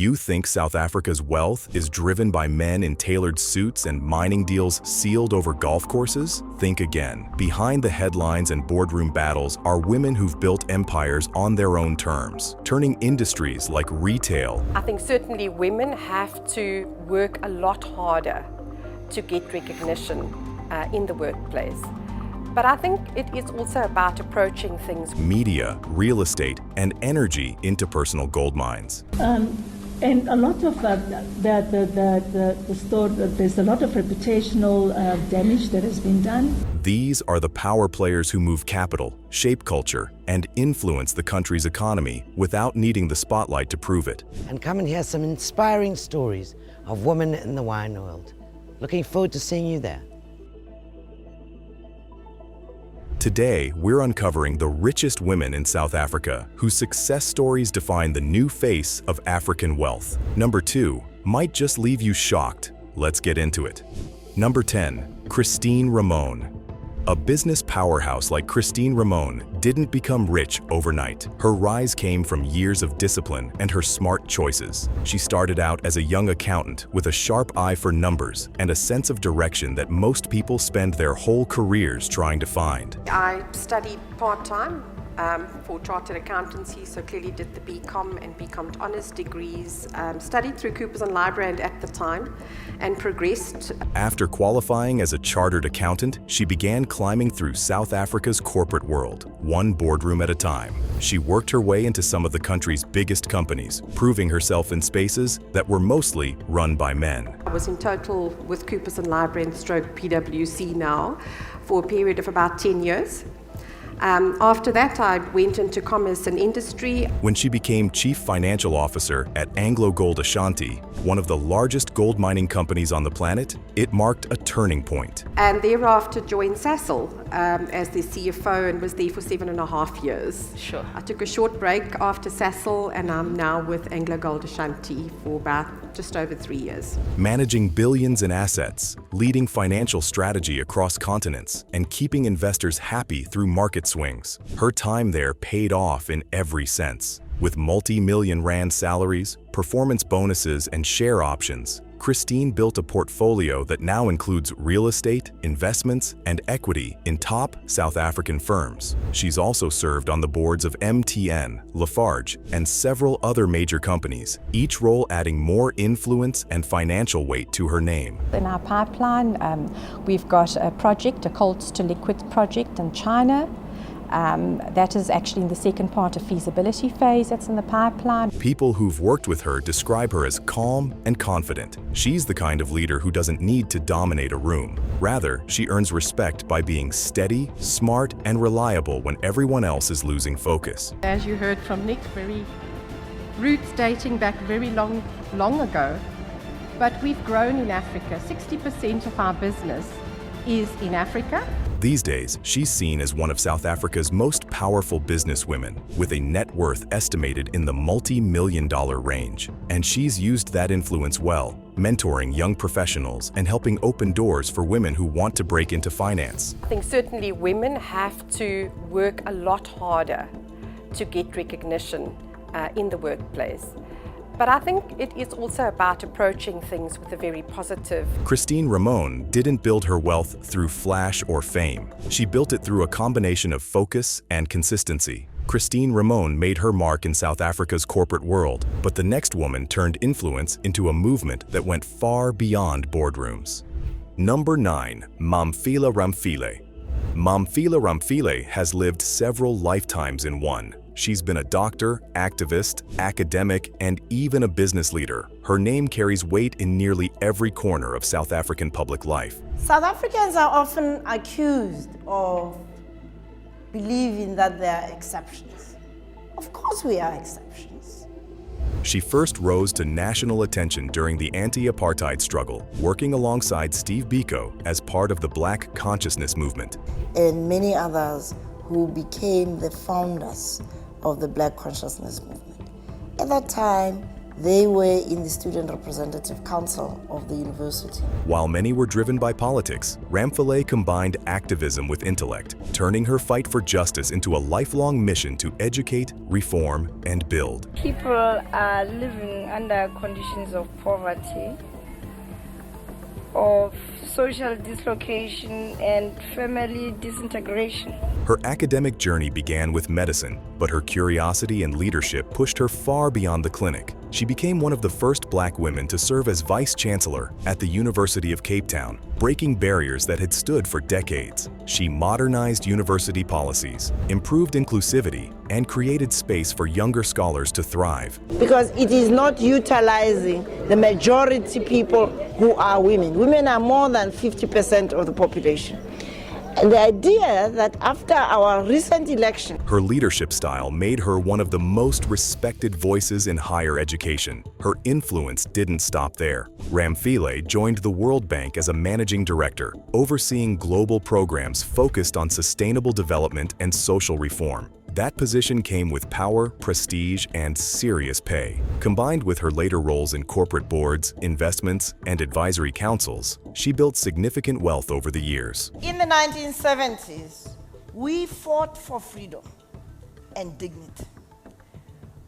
you think South Africa's wealth is driven by men in tailored suits and mining deals sealed over golf courses? Think again. Behind the headlines and boardroom battles are women who've built empires on their own terms, turning industries like retail. I think certainly women have to work a lot harder to get recognition in the workplace. But I think it is also about approaching things. Media, real estate, and energy into personal gold mines. And a lot of the store, there's a lot of reputational damage that has been done. These are the power players who move capital, shape culture, and influence the country's economy without needing the spotlight to prove it. And come and hear some inspiring stories of women in the wine world. Looking forward to seeing you there. Today, we're uncovering the richest women in South Africa whose success stories define the new face of African wealth. Number 2 might just leave you shocked. Let's get into it. Number 10, Christine Ramon. A business powerhouse like Christine Ramon didn't become rich overnight. Her rise came from years of discipline and her smart choices. She started out as a young accountant with a sharp eye for numbers and a sense of direction that most people spend their whole careers trying to find. I studied part-time for chartered accountancy, so clearly did the BCom and BCom Honours degrees, studied through Coopers and Lybrand at the time, and progressed. After qualifying as a chartered accountant, she began climbing through South Africa's corporate world, one boardroom at a time. She worked her way into some of the country's biggest companies, proving herself in spaces that were mostly run by men. I was in total with Coopers and Lybrand stroke PwC now for a period of about 10 years. After that, I went into commerce and industry. When she became Chief Financial Officer at Anglo Gold Ashanti, one of the largest gold mining companies on the planet, it marked a turning point. And thereafter joined Sasol as the CFO and was there for 7.5 years. Sure. I took a short break after Sasol and I'm now with Anglo Gold Ashanti for about just over 3 years. Managing billions in assets, leading financial strategy across continents, and keeping investors happy through market swings. Her time there paid off in every sense. With multi-million rand salaries, performance bonuses, and share options, Christine built a portfolio that now includes real estate, investments, and equity in top South African firms. She's also served on the boards of MTN, Lafarge, and several other major companies, each role adding more influence and financial weight to her name. In our pipeline, we've got a project, a cold to liquid project in China. That is actually in the second part of feasibility phase that's in the pipeline. People who've worked with her describe her as calm and confident. She's the kind of leader who doesn't need to dominate a room. Rather, she earns respect by being steady, smart, and reliable when everyone else is losing focus. As you heard from Nick, very roots dating back very long ago. But we've grown in Africa. 60% of our business is in Africa. These days, she's seen as one of South Africa's most powerful businesswomen, with a net worth estimated in the multi-million-dollar range. And she's used that influence well, mentoring young professionals and helping open doors for women who want to break into finance. I think certainly women have to work a lot harder to get recognition in the workplace. But I think it is also about approaching things with a very positive. Christine Ramon didn't build her wealth through flash or fame. She built it through a combination of focus and consistency. Christine Ramon made her mark in South Africa's corporate world, but the next woman turned influence into a movement that went far beyond boardrooms. Number 9, Mamphela Ramphele. Mamphela Ramphele has lived several lifetimes in one. She's been a doctor, activist, academic, and even a business leader. Her name carries weight in nearly every corner of South African public life. South Africans are often accused of believing that they are exceptions. Of course we are exceptions. She first rose to national attention during the anti-apartheid struggle, working alongside Steve Biko as part of the Black Consciousness movement. And many others who became the founders of the Black Consciousness movement. At that time, They were in the Student Representative Council of the university. While many were driven by politics, Ramphele combined activism with intellect, turning her fight for justice into a lifelong mission to educate, reform, and build. People are living under conditions of poverty, of social dislocation and family disintegration. Her academic journey began with medicine, but her curiosity and leadership pushed her far beyond the clinic. She became one of the first Black women to serve as Vice-Chancellor at the University of Cape Town, breaking barriers that had stood for decades. She modernized university policies, improved inclusivity, and created space for younger scholars to thrive. Because it is not utilizing the majority people who are women. Women are more than 50% of the population. And the idea that after our recent election, her leadership style made her one of the most respected voices in higher education. Her influence didn't stop there. Ramphele joined the World Bank as a managing director, overseeing global programs focused on sustainable development and social reform. That position came with power, prestige, and serious pay. Combined with her later roles in corporate boards, investments, and advisory councils, she built significant wealth over the years. in the 1970s, we fought for freedom and dignity,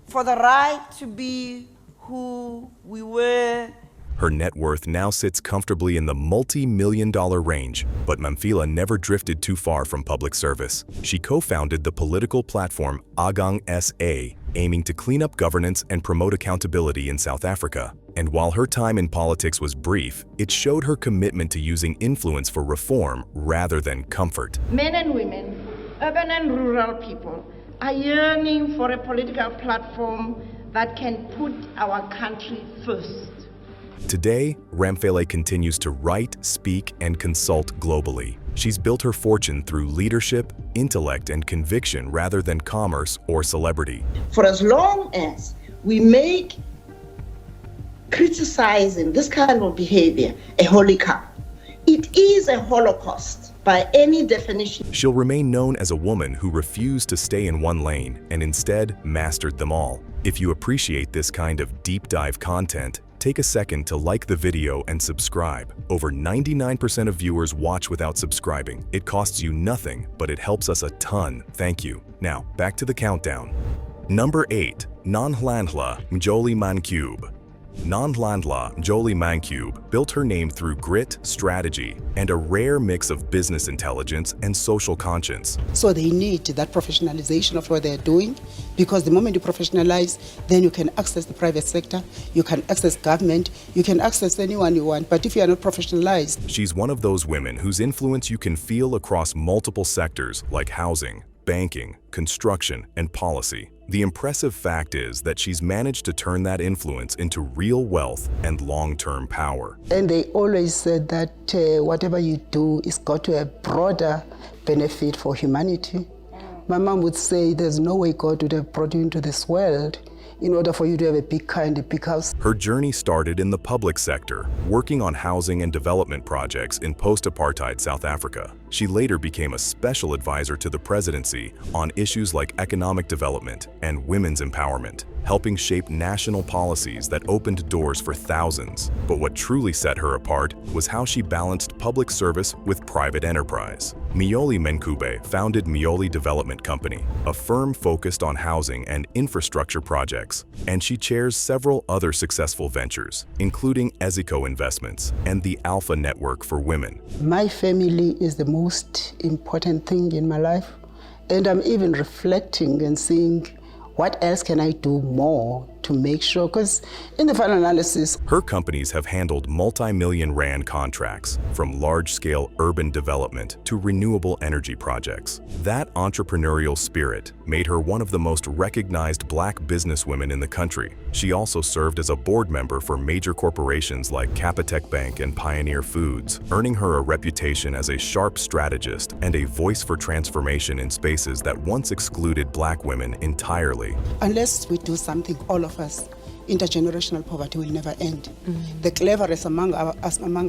for the right to be who we were. Her net worth now sits comfortably in the multi-million-dollar range, but Ramphele never drifted too far from public service. She co-founded the political platform Agang SA, aiming to clean up governance and promote accountability in South Africa. And while her time in politics was brief, it showed her commitment to using influence for reform rather than comfort. Men and women, urban and rural people, are yearning for a political platform that can put our country first. Today, Ramphele continues to write, speak, and consult globally. She's built her fortune through leadership, intellect, and conviction rather than commerce or celebrity. For as long as we make criticizing this kind of behavior a holy cow, it is a holocaust by any definition. She'll remain known as a woman who refused to stay in one lane and instead mastered them all. If you appreciate this kind of deep dive content, take a second to like the video and subscribe. Over 99% of viewers watch without subscribing. It costs you nothing, but it helps us a ton. Thank you. Now, back to the countdown. Number 8. Nonhlanhla Mjoli Mancube. Nonhlanhla Mjoli Mancube built her name through grit, strategy, and a rare mix of business intelligence and social conscience. So they need that professionalization of what they're doing, because the moment you professionalize, then you can access the private sector, you can access government, you can access anyone you want. But if you are not professionalized... She's one of those women whose influence you can feel across multiple sectors like housing, banking, construction, and policy. The impressive fact is that she's managed to turn that influence into real wealth and long-term power. And they always said that whatever you do is got to a broader benefit for humanity. My mom would say there's no way God would have brought you into this world in order for you to have a big car and a big house. Her journey started in the public sector, working on housing and development projects in post-apartheid South Africa. She later became a special advisor to the presidency on issues like economic development and women's empowerment, helping shape national policies that opened doors for thousands. But what truly set her apart was how she balanced public service with private enterprise. Mjoli Mancube founded Mjoli Development Company, a firm focused on housing and infrastructure projects, and she chairs several other successful ventures, including Ezico Investments and the Alpha Network for Women. My family is the most important thing in my life, and I'm even reflecting and seeing what else can I do more to make sure, because in the final analysis... Her companies have handled multi-million rand contracts, from large-scale urban development to renewable energy projects. That entrepreneurial spirit made her one of the most recognized Black businesswomen in the country. She also served as a board member for major corporations like Capitec Bank and Pioneer Foods, earning her a reputation as a sharp strategist and a voice for transformation in spaces that once excluded Black women entirely. Unless we do something, all of us, intergenerational poverty will never end. The cleverest among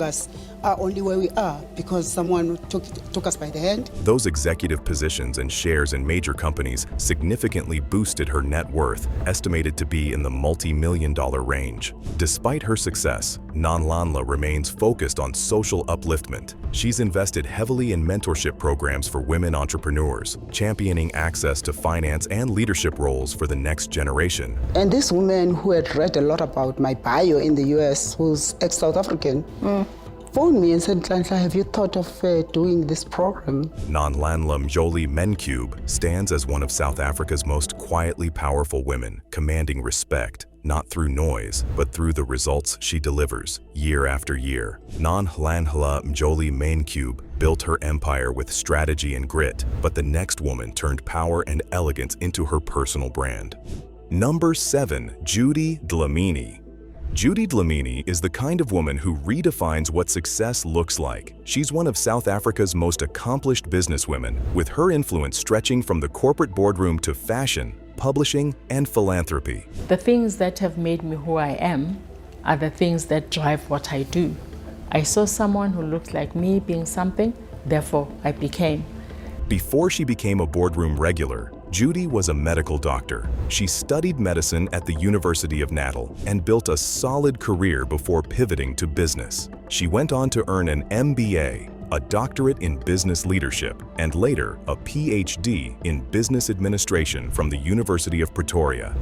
us are only where we are because someone took us by the hand. Those executive positions and shares in major companies significantly boosted her net worth, estimated to be in the multi-million-dollar range. Despite her success, Nonhlanhla remains focused on social upliftment. She's invested heavily in mentorship programs for women entrepreneurs, championing access to finance and leadership roles for the next generation. And this woman who had read a lot about my bio in the US, who's ex-South African, phoned me and said, Nhlanhla, have you thought of doing this program? Nonhlanhla Mjoli Mencube stands as one of South Africa's most quietly powerful women, commanding respect, not through noise, but through the results she delivers, year after year. Nonhlanhla Mjoli Mencube built her empire with strategy and grit, but the next woman turned power and elegance into her personal brand. Number 7. Judy Dlamini. Judy Dlamini is the kind of woman who redefines what success looks like. She's one of South Africa's most accomplished businesswomen, with her influence stretching from the corporate boardroom to fashion, publishing, and philanthropy. The things that have made me who I am are the things that drive what I do. I saw someone who looked like me being something, therefore I became. Before she became a boardroom regular, Judy was a medical doctor. She studied medicine at the University of Natal and built a solid career before pivoting to business. She went on to earn an MBA, a doctorate in business leadership, and later a PhD in business administration from the University of Pretoria.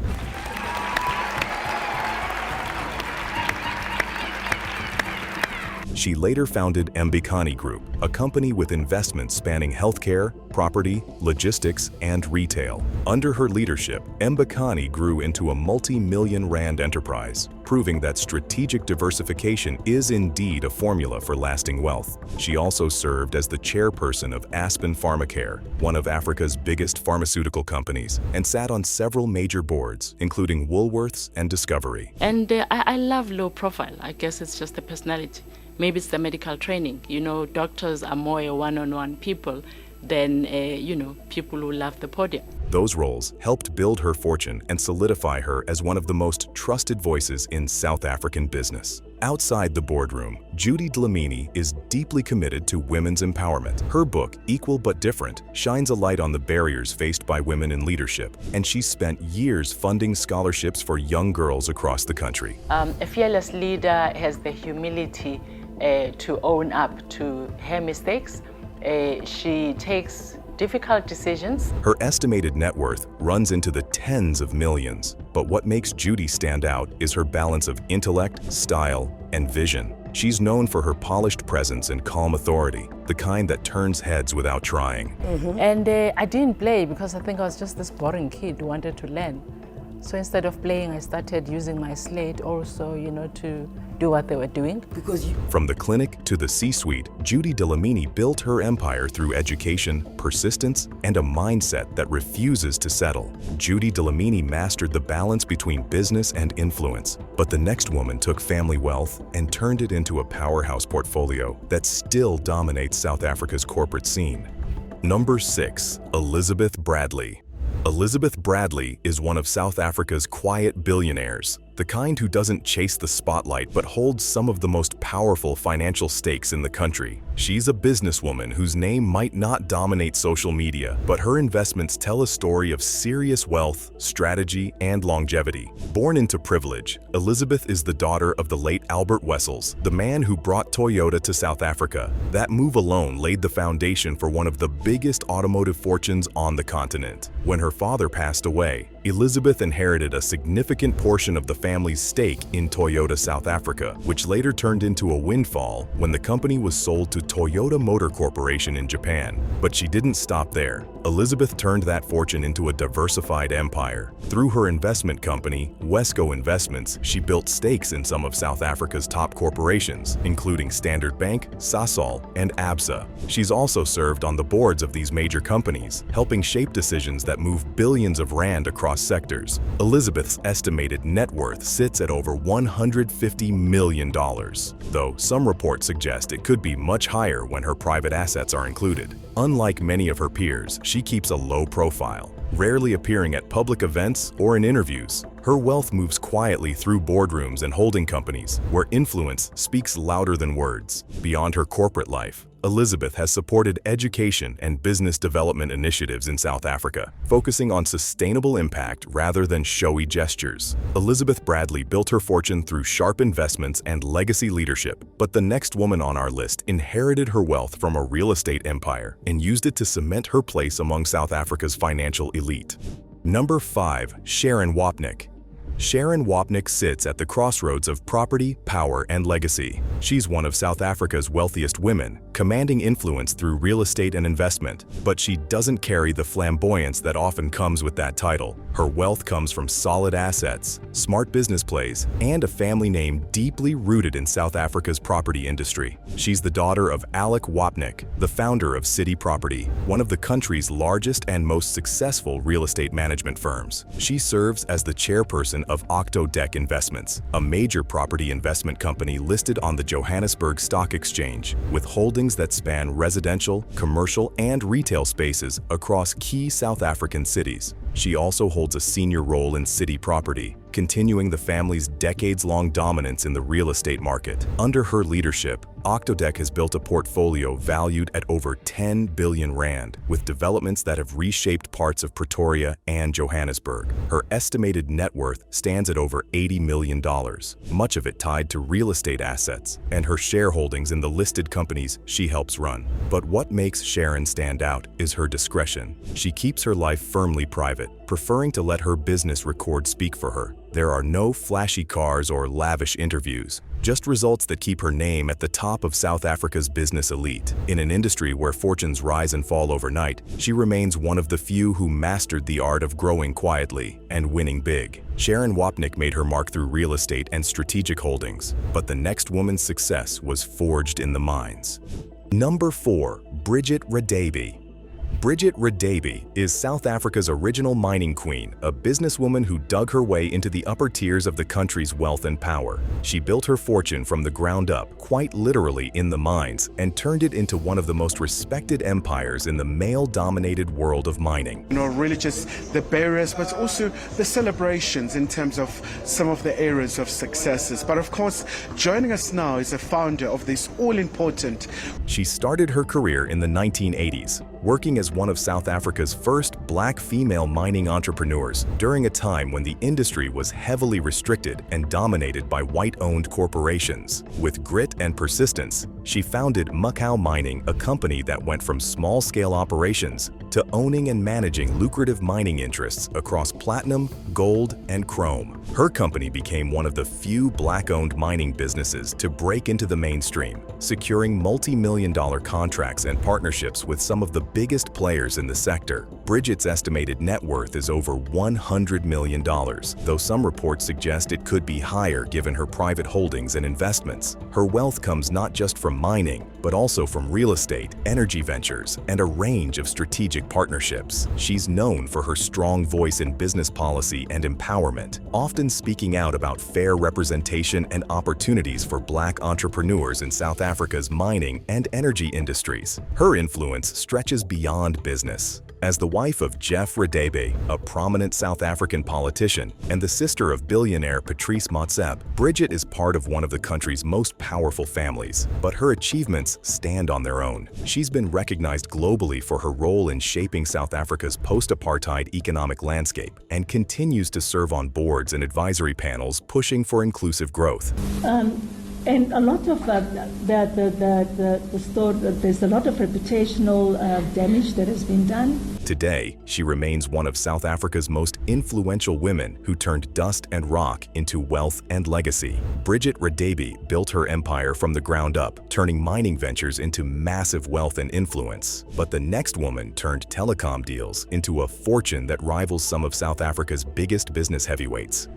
She later founded Mbekani Group, a company with investments spanning healthcare, property, logistics, and retail. Under her leadership, Mbekani grew into a multi-million rand enterprise, proving that strategic diversification is indeed a formula for lasting wealth. She also served as the chairperson of Aspen Pharmacare, one of Africa's biggest pharmaceutical companies, and sat on several major boards, including Woolworths and Discovery. And I love low profile. I guess it's just the personality. Maybe it's the medical training. You know, doctors are more a one-on-one people than, people who love the podium. Those roles helped build her fortune and solidify her as one of the most trusted voices in South African business. Outside the boardroom, Judy Dlamini is deeply committed to women's empowerment. Her book, Equal But Different, shines a light on the barriers faced by women in leadership, and she's spent years funding scholarships for young girls across the country. A fearless leader has the humility to own up to her mistakes. She takes difficult decisions. Her estimated net worth runs into the tens of millions. But what makes Judy stand out is her balance of intellect, style, and vision. She's known for her polished presence and calm authority, the kind that turns heads without trying. And I didn't play because I think I was just this boring kid who wanted to learn. So instead of playing, I started using my slate also, to do what they were doing. From the clinic to the C-suite, Judy Dlamini built her empire through education, persistence, and a mindset that refuses to settle. Judy Dlamini mastered the balance between business and influence, but the next woman took family wealth and turned it into a powerhouse portfolio that still dominates South Africa's corporate scene. Number 6. Elizabeth Bradley. Elizabeth Bradley is one of South Africa's quiet billionaires, the kind who doesn't chase the spotlight but holds some of the most powerful financial stakes in the country. She's a businesswoman whose name might not dominate social media, but her investments tell a story of serious wealth, strategy, and longevity. Born into privilege, Elizabeth is the daughter of the late Albert Wessels, the man who brought Toyota to South Africa. That move alone laid the foundation for one of the biggest automotive fortunes on the continent. When her father passed away, Elizabeth inherited a significant portion of the family's stake in Toyota South Africa, which later turned into a windfall when the company was sold to Toyota Motor Corporation in Japan. But she didn't stop there. Elizabeth turned that fortune into a diversified empire. Through her investment company, Wesco Investments, she built stakes in some of South Africa's top corporations, including Standard Bank, Sasol, and Absa. She's also served on the boards of these major companies, helping shape decisions that move billions of rand across sectors. Elizabeth's estimated net worth sits at over $150 million, though some reports suggest it could be much higher when her private assets are included. Unlike many of her peers, she keeps a low profile. Rarely appearing at public events or in interviews, her wealth moves quietly through boardrooms and holding companies, where influence speaks louder than words. Beyond her corporate life, Elizabeth has supported education and business development initiatives in South Africa, focusing on sustainable impact rather than showy gestures. Elizabeth Bradley built her fortune through sharp investments and legacy leadership, but the next woman on our list inherited her wealth from a real estate empire and used it to cement her place among South Africa's financial elite. Number 5. Sharon Wapnick. Sharon Wapnick sits at the crossroads of property, power, and legacy. She's one of South Africa's wealthiest women, commanding influence through real estate and investment. But she doesn't carry the flamboyance that often comes with that title. Her wealth comes from solid assets, smart business plays, and a family name deeply rooted in South Africa's property industry. She's the daughter of Alec Wapnick, the founder of City Property, one of the country's largest and most successful real estate management firms. She serves as the chairperson of Octodec Investments, a major property investment company listed on the Johannesburg Stock Exchange, with holdings that span residential, commercial, and retail spaces across key South African cities. She also holds a senior role in City Property, continuing the family's decades-long dominance in the real estate market. Under her leadership, Octodec has built a portfolio valued at over 10 billion rand, with developments that have reshaped parts of Pretoria and Johannesburg. Her estimated net worth stands at over $80 million, much of it tied to real estate assets, and her shareholdings in the listed companies she helps run. But what makes Sharon stand out is her discretion. She keeps her life firmly private, preferring to let her business record speak for her. There are no flashy cars or lavish interviews, just results that keep her name at the top of South Africa's business elite. In an industry where fortunes rise and fall overnight, she remains one of the few who mastered the art of growing quietly and winning big. Sharon Wapnick made her mark through real estate and strategic holdings, but the next woman's success was forged in the mines. Number 4. Bridget Radebe. Bridget Radebe is South Africa's original mining queen, a businesswoman who dug her way into the upper tiers of the country's wealth and power. She built her fortune from the ground up, quite literally in the mines, and turned it into one of the most respected empires in the male-dominated world of mining. Really just the barriers, but also the celebrations in terms of some of the areas of successes. But of course, joining us now is a founder of this all-important. She started her career in the 1980s, working as one of South Africa's first black female mining entrepreneurs during a time when the industry was heavily restricted and dominated by white-owned corporations. With grit and persistence, she founded Macau Mining, a company that went from small-scale operations to owning and managing lucrative mining interests across platinum, gold, and chrome. Her company became one of the few black-owned mining businesses to break into the mainstream, securing multi-million-dollar contracts and partnerships with some of the biggest players in the sector. Bridget's estimated net worth is over $100 million, though some reports suggest it could be higher given her private holdings and investments. Her wealth comes not just from mining, but also from real estate, energy ventures, and a range of strategic partnerships. She's known for her strong voice in business policy and empowerment, often speaking out about fair representation and opportunities for black entrepreneurs in South Africa's mining and energy industries. Her influence stretches beyond business. As the wife of Jeff Radebe, a prominent South African politician, and the sister of billionaire Patrice Motsepe, Bridget is part of one of the country's most powerful families, but her achievements stand on their own. She's been recognized globally for her role in shaping South Africa's post-apartheid economic landscape and continues to serve on boards and advisory panels pushing for inclusive growth. And a lot of there's a lot of reputational damage that has been done. Today, she remains one of South Africa's most influential women who turned dust and rock into wealth and legacy. Bridget Radebe built her empire from the ground up, turning mining ventures into massive wealth and influence. But the next woman turned telecom deals into a fortune that rivals some of South Africa's biggest business heavyweights.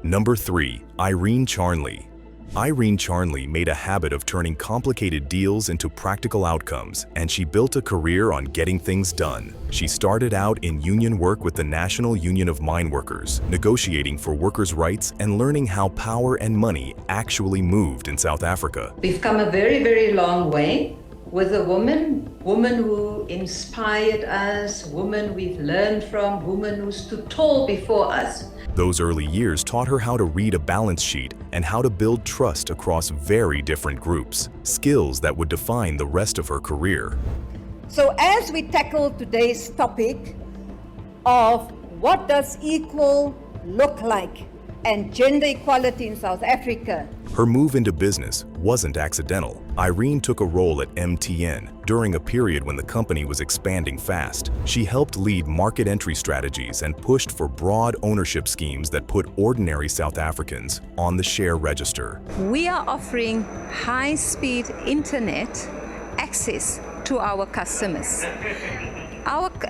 Number 3. Irene Charnley. Irene Charnley made a habit of turning complicated deals into practical outcomes, and she built a career on getting things done. She started out in union work with the National Union of Mine Workers, negotiating for workers' rights and learning how power and money actually moved in South Africa. We've come a very, very long way. with a woman who inspired us, woman we've learned from, woman who stood tall before us. Those early years taught her how to read a balance sheet and how to build trust across very different groups, skills that would define the rest of her career. So as we tackle today's topic of what does equal look like and gender equality in South Africa, her move into business wasn't accidental. Irene took a role at MTN during a period when the company was expanding fast. She helped lead market entry strategies and pushed for broad ownership schemes that put ordinary South Africans on the share register. We are offering high-speed internet access to our customers.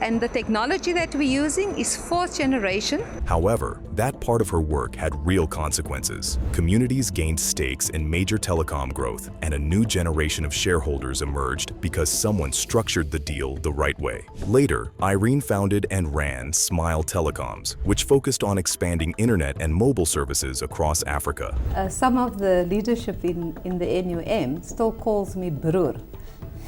And the technology that we're using is 4th generation. However, that part of her work had real consequences. Communities gained stakes in major telecom growth, and a new generation of shareholders emerged because someone structured the deal the right way. Later, Irene founded and ran Smile Telecoms, which focused on expanding internet and mobile services across Africa. Some of the leadership in the NUM still calls me broer.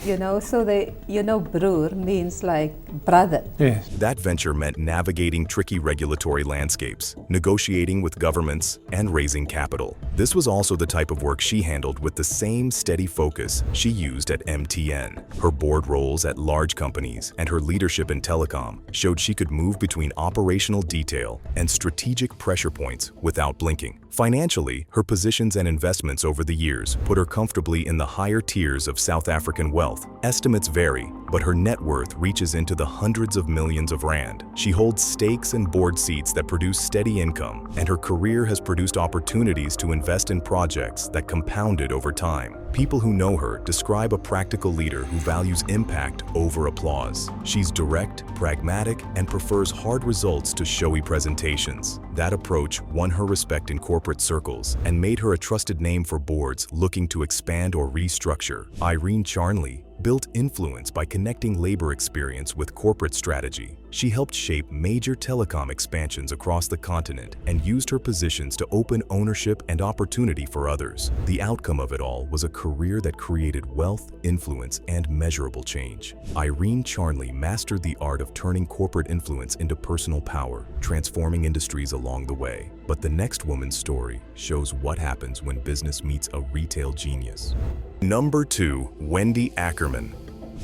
You know, so broer means like brother. Yes. That venture meant navigating tricky regulatory landscapes, negotiating with governments, and raising capital. This was also the type of work she handled with the same steady focus she used at MTN. Her board roles at large companies and her leadership in telecom showed she could move between operational detail and strategic pressure points without blinking. Financially, her positions and investments over the years put her comfortably in the higher tiers of South African wealth. Estimates vary, but her net worth reaches into the hundreds of millions of rand. She holds stakes and board seats that produce steady income, and her career has produced opportunities to invest in projects that compounded over time. People who know her describe a practical leader who values impact over applause. She's direct, pragmatic, and prefers hard results to showy presentations. That approach won her respect in corporate circles and made her a trusted name for boards looking to expand or restructure. Irene Charnley built influence by connecting labor experience with corporate strategy. She helped shape major telecom expansions across the continent and used her positions to open ownership and opportunity for others. The outcome of it all was a career that created wealth, influence, and measurable change. Irene Charnley mastered the art of turning corporate influence into personal power, transforming industries along the way. But the next woman's story shows what happens when business meets a retail genius. Number 2, Wendy Ackerman.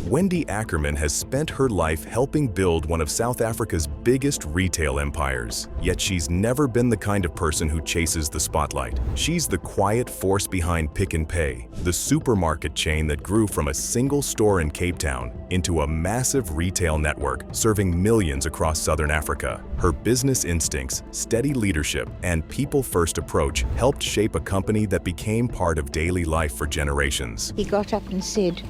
Wendy Ackerman has spent her life helping build one of South Africa's biggest retail empires. Yet she's never been the kind of person who chases the spotlight. She's the quiet force behind Pick n Pay, the supermarket chain that grew from a single store in Cape Town into a massive retail network serving millions across Southern Africa. Her business instincts, steady leadership, and people-first approach helped shape a company that became part of daily life for generations. He got up and said,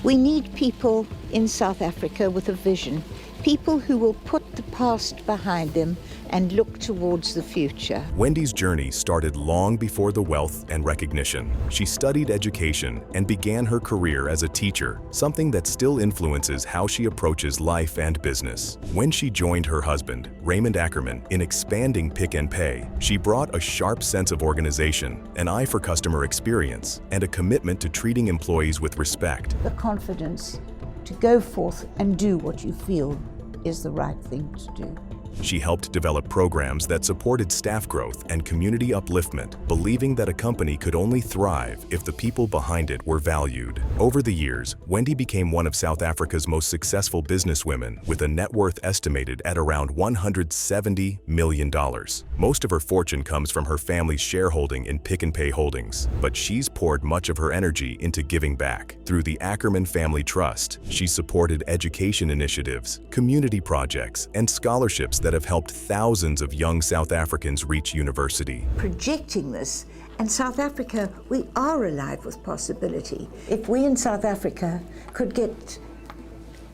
"We need people in South Africa with a vision, people who will put the past behind them and look towards the future." Wendy's journey started long before the wealth and recognition. She studied education and began her career as a teacher, something that still influences how she approaches life and business. When she joined her husband, Raymond Ackerman, in expanding Pick n Pay, she brought a sharp sense of organization, an eye for customer experience, and a commitment to treating employees with respect. The confidence to go forth and do what you feel is the right thing to do. She helped develop programs that supported staff growth and community upliftment, believing that a company could only thrive if the people behind it were valued. Over the years, Wendy became one of South Africa's most successful businesswomen, with a net worth estimated at around $170 million. Most of her fortune comes from her family's shareholding in Pick n Pay Holdings, but she's poured much of her energy into giving back. Through the Ackerman Family Trust, she supported education initiatives, community projects, and scholarships that have helped thousands of young South Africans reach university. Projecting this, and South Africa, we are alive with possibility. If we in South Africa could get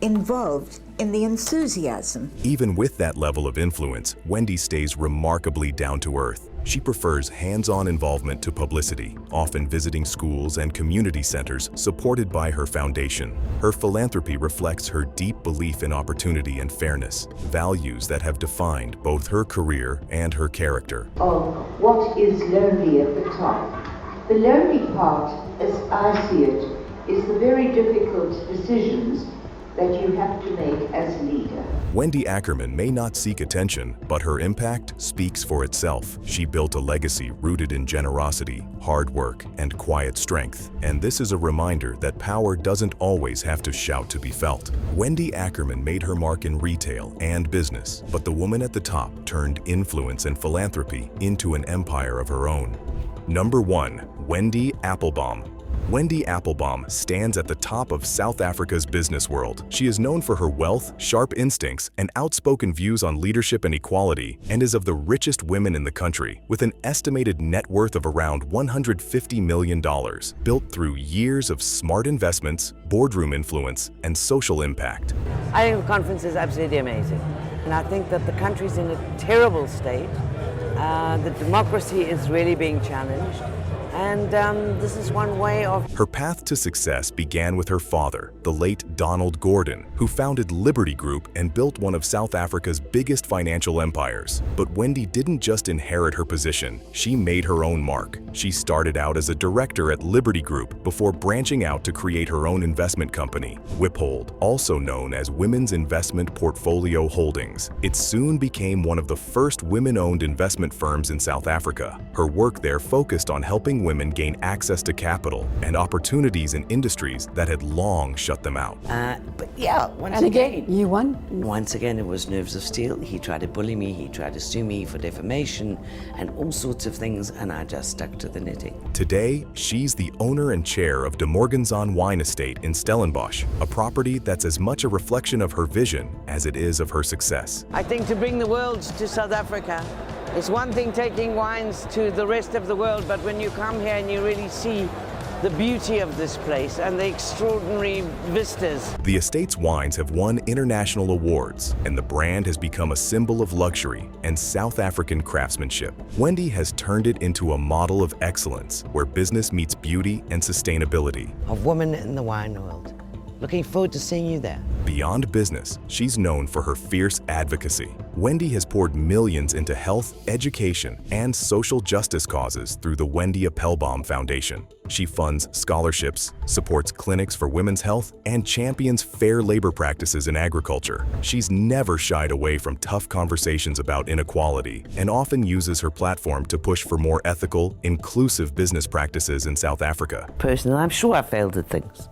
involved in the enthusiasm. Even with that level of influence, Wendy stays remarkably down to earth. She prefers hands-on involvement to publicity, often visiting schools and community centers supported by her foundation. Her philanthropy reflects her deep belief in opportunity and fairness, values that have defined both her career and her character. Of what is lonely at the top. The lonely part, as I see it, is the very difficult decisions that you have to make as a leader. Wendy Ackerman may not seek attention, but her impact speaks for itself. She built a legacy rooted in generosity, hard work, and quiet strength. And this is a reminder that power doesn't always have to shout to be felt. Wendy Ackerman made her mark in retail and business, but the woman at the top turned influence and philanthropy into an empire of her own. Number 1. Wendy Applebaum. Wendy Applebaum stands at the top of South Africa's business world. She is known for her wealth, sharp instincts, and outspoken views on leadership and equality, and is of the richest women in the country, with an estimated net worth of around $150 million, built through years of smart investments, boardroom influence, and social impact. I think the conference is absolutely amazing. And I think that the country's in a terrible state. The democracy is really being challenged. And this is one way of... Her path to success began with her father, the late Donald Gordon, who founded Liberty Group and built one of South Africa's biggest financial empires. But Wendy didn't just inherit her position, she made her own mark. She started out as a director at Liberty Group before branching out to create her own investment company, Wiphold, also known as Women's Investment Portfolio Holdings. It soon became one of the first women-owned investment firms in South Africa. Her work there focused on helping women gain access to capital and opportunities in industries that had long shut them out. But yeah, once again, you won. Once again, it was nerves of steel. He tried to bully me, he tried to sue me for defamation and all sorts of things, and I just stuck to the knitting. Today, she's the owner and chair of De Morganzon Wine Estate in Stellenbosch, a property that's as much a reflection of her vision as it is of her success. I think to bring the world to South Africa, it's one thing taking wines to the rest of the world, but when you come here and you really see the beauty of this place and the extraordinary vistas. The estate's wines have won international awards, and the brand has become a symbol of luxury and South African craftsmanship. Wendy has turned it into a model of excellence where business meets beauty and sustainability. A woman in the wine world. Looking forward to seeing you there. Beyond business, she's known for her fierce advocacy. Wendy has poured millions into health, education, and social justice causes through the Wendy Applebaum Foundation. She funds scholarships, supports clinics for women's health, and champions fair labor practices in agriculture. She's never shied away from tough conversations about inequality and often uses her platform to push for more ethical, inclusive business practices in South Africa. Personally, I'm sure I failed at things.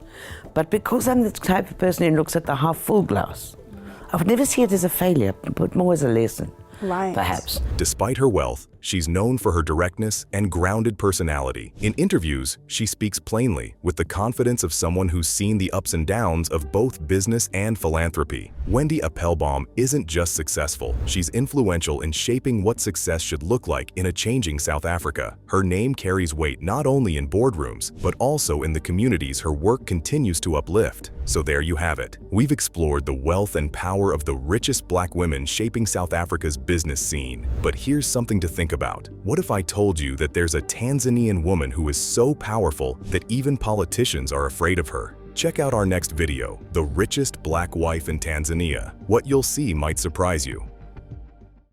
But because I'm the type of person who looks at the half-full glass, I would never see it as a failure, but more as a lesson, perhaps. Despite her wealth, she's known for her directness and grounded personality. In interviews, she speaks plainly with the confidence of someone who's seen the ups and downs of both business and philanthropy. Wendy Applebaum isn't just successful, she's influential in shaping what success should look like in a changing South Africa. Her name carries weight not only in boardrooms, but also in the communities her work continues to uplift. So there you have it. We've explored the wealth and power of the richest Black women shaping South Africa's business scene. But here's something to think about. What if I told you that there's a Tanzanian woman who is so powerful that even politicians are afraid of her? Check out our next video, The Richest Black Wife in Tanzania. What you'll see might surprise you.